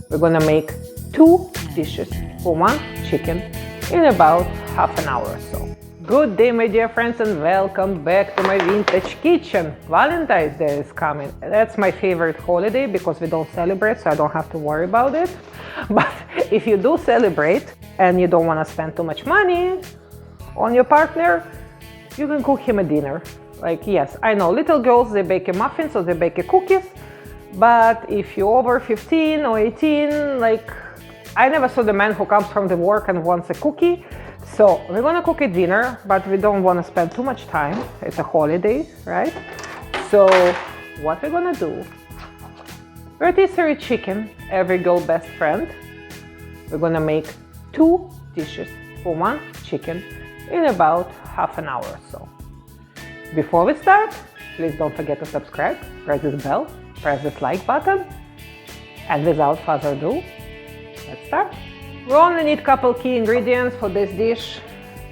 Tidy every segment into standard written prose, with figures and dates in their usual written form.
We're gonna make 2 dishes for 1 chicken in about half an hour or so. Good day, my dear friends, and welcome back to my vintage kitchen. Valentine's Day is coming. That's my favorite holiday because we don't celebrate, so I don't have to worry about it. But if you do celebrate and you don't want to spend too much money on your partner, you can cook him a dinner. Like, yes, I know little girls, they bake a muffins or they bake a cookies, but if you're over 15 or 18, like, I never saw the man who comes from the work and wants a cookie. So we're gonna cook a dinner, but we don't want to spend too much time. It's a holiday, right? So what we're gonna do, rotisserie chicken, every girl best friend. We're gonna make 2 dishes for 1 chicken in about half an hour or so. Before we start, please don't forget to subscribe, press this bell, press this like button, and without further ado, let's start. We only need a couple key ingredients for this dish.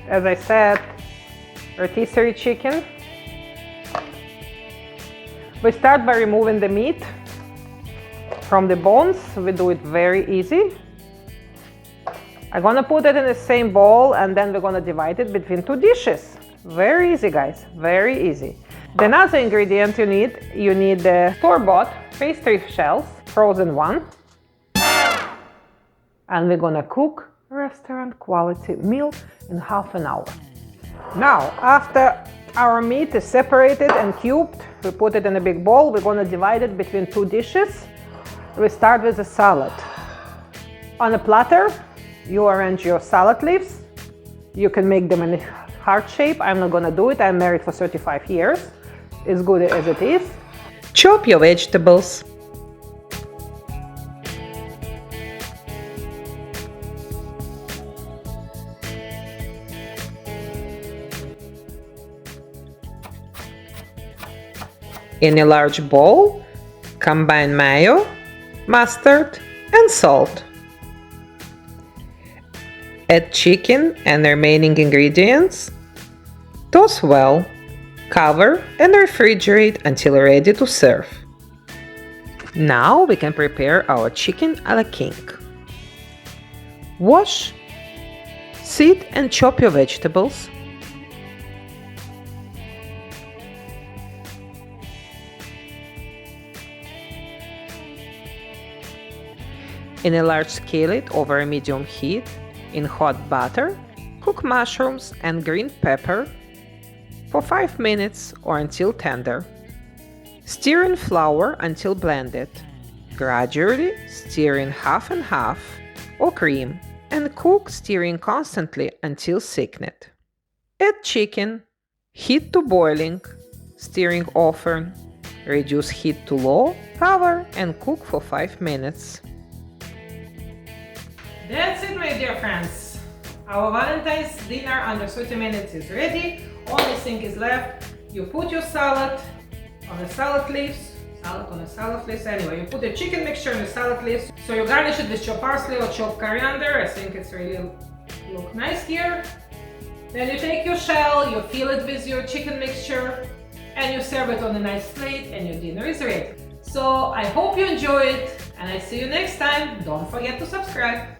As I said, rotisserie chicken. We start by removing the meat from the bones. We do it very easy. I'm gonna put it in the same bowl and then we're gonna divide it between 2 dishes. Very easy, guys, very easy. The another ingredient you need the store-bought pastry shells, frozen one. And we're gonna cook restaurant quality meal in half an hour. Now, after our meat is separated and cubed, we put it in a big bowl. We're gonna divide it between 2 dishes. We start with a salad. On a platter, you arrange your salad leaves. You can make them in a heart shape. I'm not gonna do it. I'm married for 35 years. It's good as it is. Chop your vegetables. In a large bowl, combine mayo, mustard, and salt. Add chicken and remaining ingredients. Toss well, cover and refrigerate until ready to serve. Now we can prepare our chicken a la king. Wash, seed and chop your vegetables. In a large skillet over a medium heat, in hot butter, cook mushrooms and green pepper for 5 minutes or until tender. Stir in flour until blended. Gradually stir in half and half or cream and cook, stirring constantly until thickened. Add chicken, heat to boiling, stirring often. Reduce heat to low, cover and cook for 5 minutes. That's it, my dear friends. Our Valentine's dinner under 30 minutes is ready. Only thing is left. You put your salad on the salad leaves. Anyway, you put the chicken mixture in the salad leaves. So you garnish it with chopped parsley or chopped coriander. I think it's really look nice here. Then you take your shell, you fill it with your chicken mixture, and you serve it on a nice plate, and your dinner is ready. So I hope you enjoy it, and I see you next time. Don't forget to subscribe.